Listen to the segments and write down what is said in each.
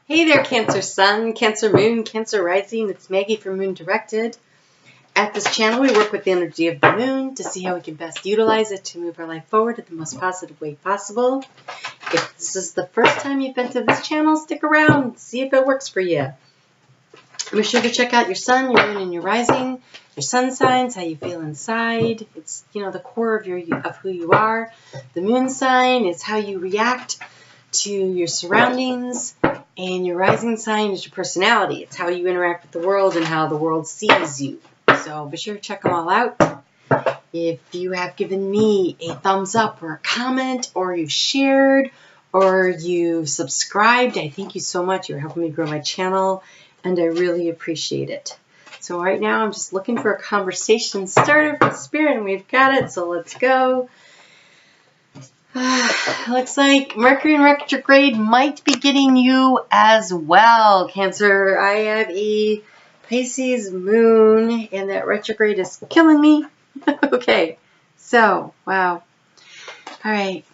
Hey there, Cancer Sun, Cancer Moon, Cancer Rising. It's Maggie from Moon Directed. At this channel, we work with the energy of the moon to see how we can best utilize it to move our life forward in the most positive way possible. If this is the first time you've been to this channel, stick around, see if it works for you. Be sure to check out your sun, your moon, and your rising, your sun signs, how you feel inside. It's, the core of who you are. The moon sign is how you react to your surroundings, and your rising sign is your personality. It's how you interact with the world and how the world sees you. So be sure to check them all out. If you have given me a thumbs up or a comment, or you've shared, or you've subscribed, I thank you so much. You're helping me grow my channel, and I really appreciate it. So right now I'm just looking for a conversation starter for Spirit, and we've got it, so let's go. Looks like Mercury in retrograde might be getting you as well, Cancer. I have a Pisces moon, and that retrograde is killing me. Okay, so, wow. All right,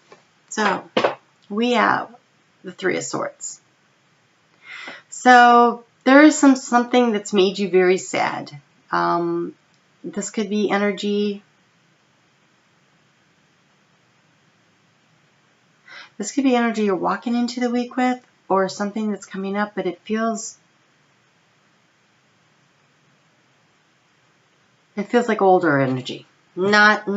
so we have the Three of Swords. So there is something that's made you very sad. This could be energy. This could be energy you're walking into the week with, or something that's coming up, but it feels like older energy. Not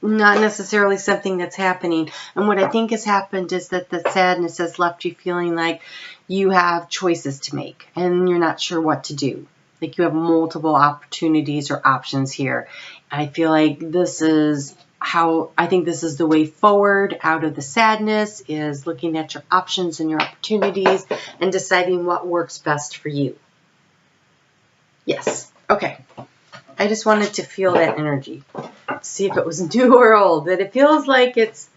necessarily something that's happening. And what I think has happened is that the sadness has left you feeling like you have choices to make and you're not sure what to do. Like you have multiple opportunities or options here. I feel like this is the way forward out of the sadness, is looking at your options and your opportunities and deciding what works best for you. Yes. Okay. I just wanted to feel that energy. See if it was new or old. But it feels like it's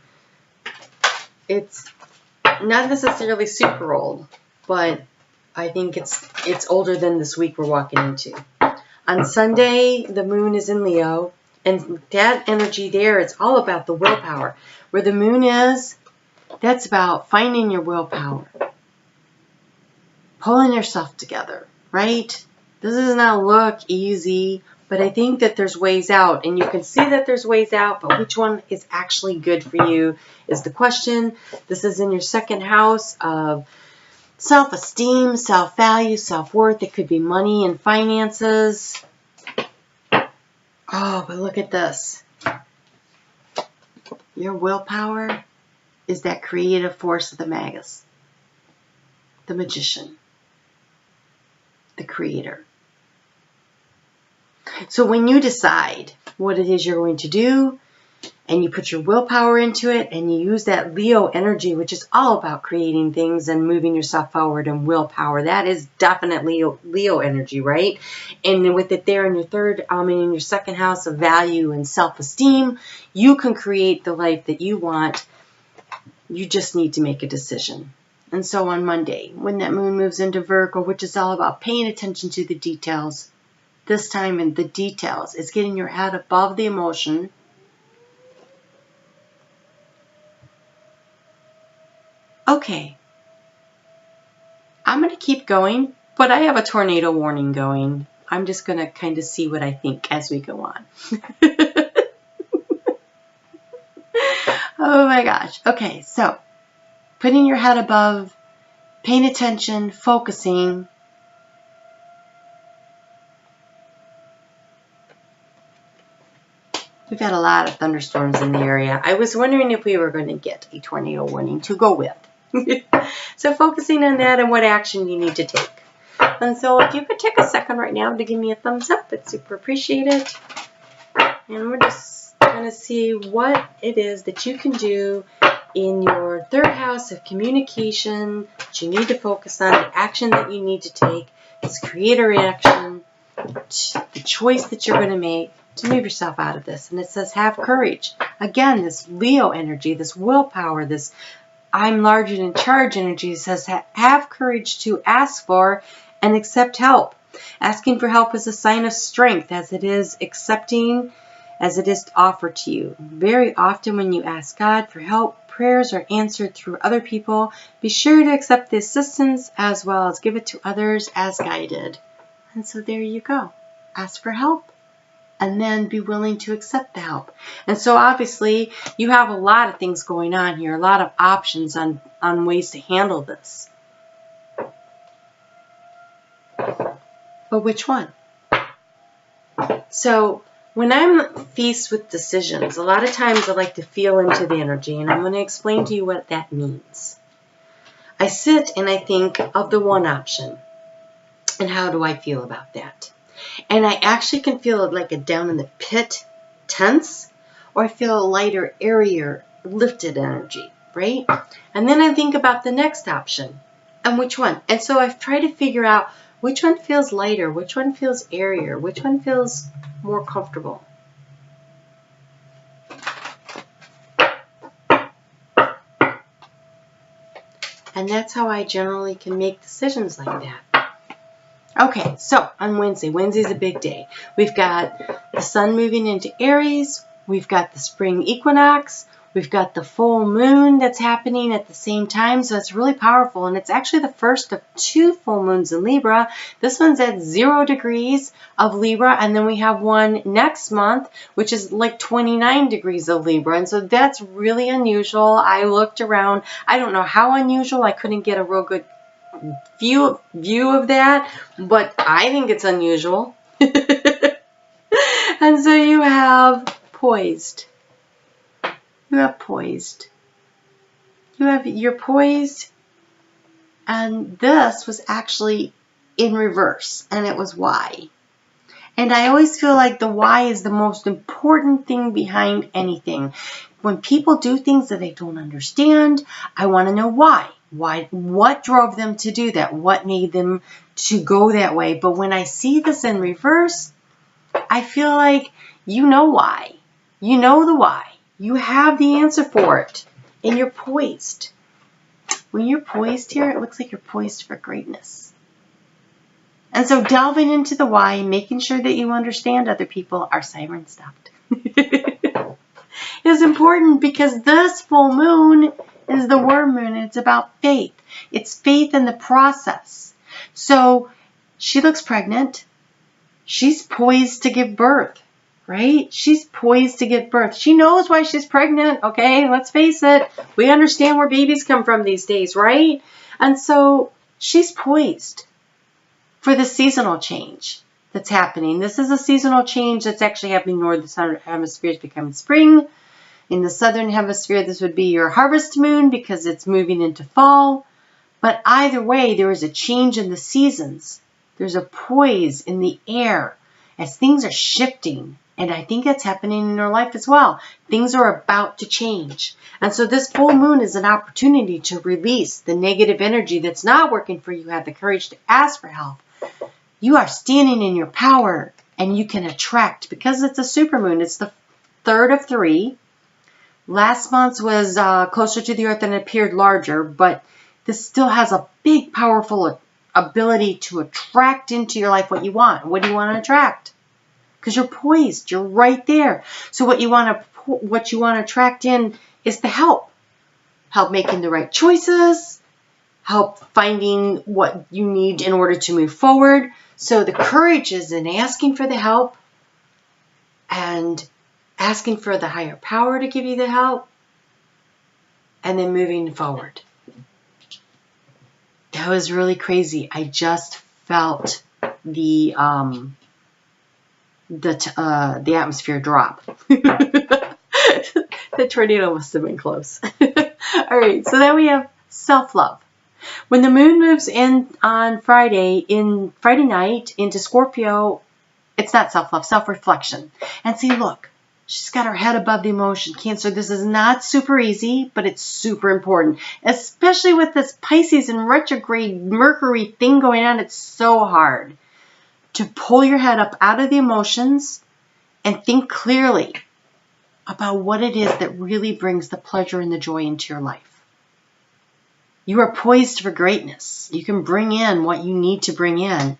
not necessarily super old, but I think it's older than this week we're walking into. On Sunday, the moon is in Leo. And that energy there, it's all about the willpower. Where the moon is, that's about finding your willpower. Pulling yourself together, right? This does not look easy, but I think that there's ways out. And you can see that there's ways out, but which one is actually good for you is the question. This is in your second house of self-esteem, self-value, self-worth. It could be money and finances. Oh, but look at this. Your willpower is that creative force of the magus, the magician, the creator. So when you decide what it is you're going to do, and you put your willpower into it, and you use that Leo energy, which is all about creating things and moving yourself forward, and willpower, that is definitely Leo energy, right? And with it there in your third, in your second house of value and self-esteem, you can create the life that you want. You just need to make a decision. And so on Monday, when that moon moves into Virgo, which is all about paying attention to the details, this time in the details, is getting your head above the emotion. Okay, I'm going to keep going, but I have a tornado warning going. I'm just going to kind of see what I think as we go on. Oh my gosh. Okay, so putting your head above, paying attention, focusing. We've had a lot of thunderstorms in the area. I was wondering if we were going to get a tornado warning to go with. So focusing on that and what action you need to take. And so if you could take a second right now to give me a thumbs up, it's super appreciated. And we're just going to see what it is that you can do in your third house of communication that you need to focus on, the action that you need to take, this creator action, the choice that you're going to make to move yourself out of this. And it says have courage. Again, this Leo energy, this willpower, this I'm large and in charge energy says have courage to ask for and accept help. Asking for help is a sign of strength, as it is accepting, as it is offered to you. Very often when you ask God for help, prayers are answered through other people, be sure to accept the assistance as well as give it to others as guided. And so there you go. Ask for help and then be willing to accept the help. And so obviously you have a lot of things going on here, a lot of options on ways to handle this. But which one? So when I'm faced with decisions, a lot of times I like to feel into the energy, and I'm going to explain to you what that means. I sit and I think of the one option, and how do I feel about that? And I actually can feel it like a down in the pit, tense, or I feel a lighter, airier, lifted energy, right? And then I think about the next option, and which one? And so I've tried to figure out which one feels lighter, which one feels airier, which one feels more comfortable. And that's how I generally can make decisions like that. Okay, so on Wednesday. Wednesday's a big day. We've got the sun moving into Aries. We've got the spring equinox. We've got the full moon that's happening at the same time. So it's really powerful. And it's actually the first of 2 full moons in Libra. This one's at 0 degrees of Libra. And then we have one next month, which is like 29 degrees of Libra. And so that's really unusual. I looked around. I don't know how unusual. I couldn't get a real good view of that. But I think it's unusual. And so you have poised. You have poised. You're poised, and this was actually in reverse, and it was why. And I always feel like the why is the most important thing behind anything. When people do things that they don't understand, I want to know why. Why? What drove them to do that? What made them to go that way? But when I see this in reverse, I feel like you know why. You know the why. You have the answer for it, and you're poised. When you're poised here, it looks like you're poised for greatness. And so delving into the why, making sure that you understand other people, our siren stopped, is important because this full moon is the worm moon, and it's about faith. It's faith in the process. So she looks pregnant. She's poised to give birth. Right? She's poised to give birth. She knows why she's pregnant, okay? Let's face it. We understand where babies come from these days, right? And so she's poised for the seasonal change that's happening. This is a seasonal change that's actually happening in the northern hemisphere. It's becoming spring. In the southern hemisphere, this would be your harvest moon because it's moving into fall. But either way, there is a change in the seasons. There's a poise in the air as things are shifting. And I think that's happening in your life as well. Things are about to change. And so this full moon is an opportunity to release the negative energy that's not working for you. Have the courage to ask for help. You are standing in your power and you can attract because it's a supermoon. It's the third of 3. Last month's was closer to the earth and it appeared larger, but this still has a big, powerful ability to attract into your life what you want. What do you want to attract? Because you're poised, you're right there. So what you want to attract in is the help. Help making the right choices, help finding what you need in order to move forward. So the courage is in asking for the help and asking for the higher power to give you the help and then moving forward. That was really crazy. I just felt the atmosphere drop. The tornado must have been close. All right, so then we have self-love. When the moon moves in on Friday night into Scorpio, it's not self-love, self-reflection. And see, look, she's got her head above the emotion. Cancer, this is not super easy, but it's super important. Especially with this Pisces and retrograde Mercury thing going on, it's so hard to pull your head up out of the emotions and think clearly about what it is that really brings the pleasure and the joy into your life. You are poised for greatness. You can bring in what you need to bring in.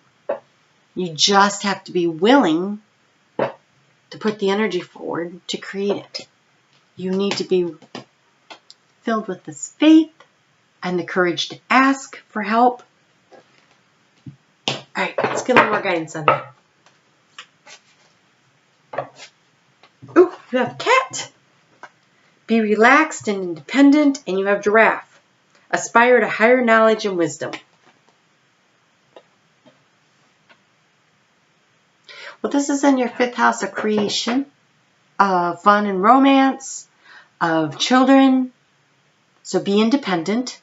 You just have to be willing to put the energy forward to create it. You need to be filled with this faith and the courage to ask for help. All right, let's get a little more guidance on that. Ooh, you have cat. Be relaxed and independent, and you have giraffe. Aspire to higher knowledge and wisdom. Well, this is in your 5th house of creation, of fun and romance, of children. So be independent.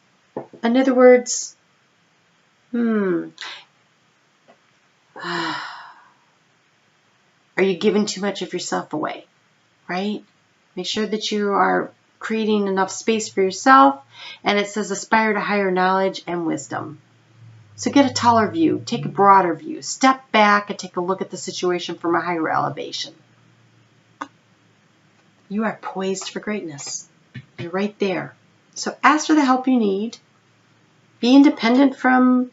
In other words, are you giving too much of yourself away, right? Make sure that you are creating enough space for yourself. And it says aspire to higher knowledge and wisdom. So get a taller view, take a broader view, step back and take a look at the situation from a higher elevation. You are poised for greatness. You're right there. So ask for the help you need. Be independent from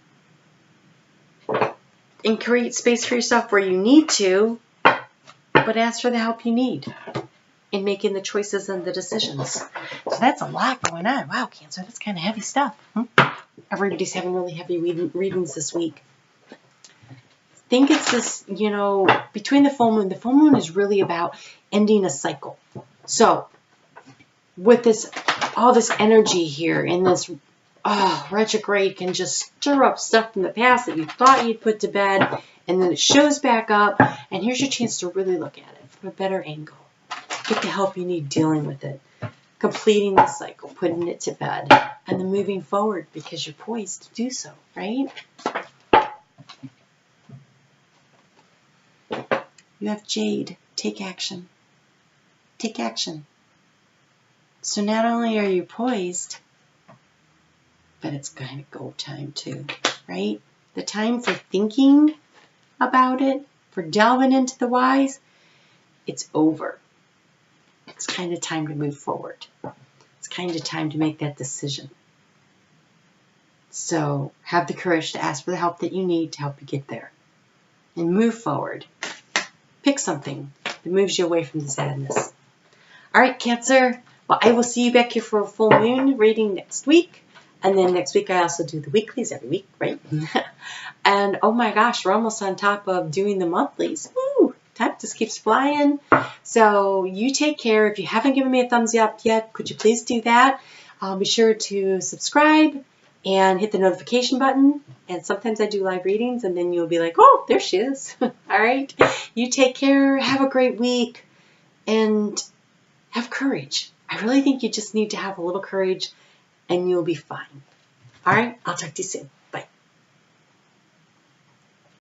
and create space for yourself where you need to, but ask for the help you need in making the choices and the decisions. So that's a lot going on. Wow, Cancer, that's kind of heavy stuff. Everybody's having really heavy readings this week. I think it's this, between the full moon is really about ending a cycle. So with all this energy here in this retrograde can just stir up stuff from the past that you thought you'd put to bed, and then it shows back up, and here's your chance to really look at it from a better angle. Get the help you need dealing with it, completing the cycle, putting it to bed, and then moving forward because you're poised to do so, right? You have Jade. Take action. Take action. So not only are you poised, but it's kind of go time too, right? The time for thinking about it, for delving into the whys, it's over. It's kind of time to move forward. It's kind of time to make that decision. So have the courage to ask for the help that you need to help you get there. And move forward. Pick something that moves you away from the sadness. All right, Cancer. Well, I will see you back here for a full moon reading next week. And then next week I also do the weeklies every week, right? And oh my gosh, we're almost on top of doing the monthlies. Woo! Time just keeps flying. So you take care. If you haven't given me a thumbs up yet, could you please do that? Be sure to subscribe and hit the notification button. And sometimes I do live readings and then you'll be like, oh, there she is. All right. You take care. Have a great week and have courage. I really think you just need to have a little courage and you'll be fine. All right. I'll talk to you soon.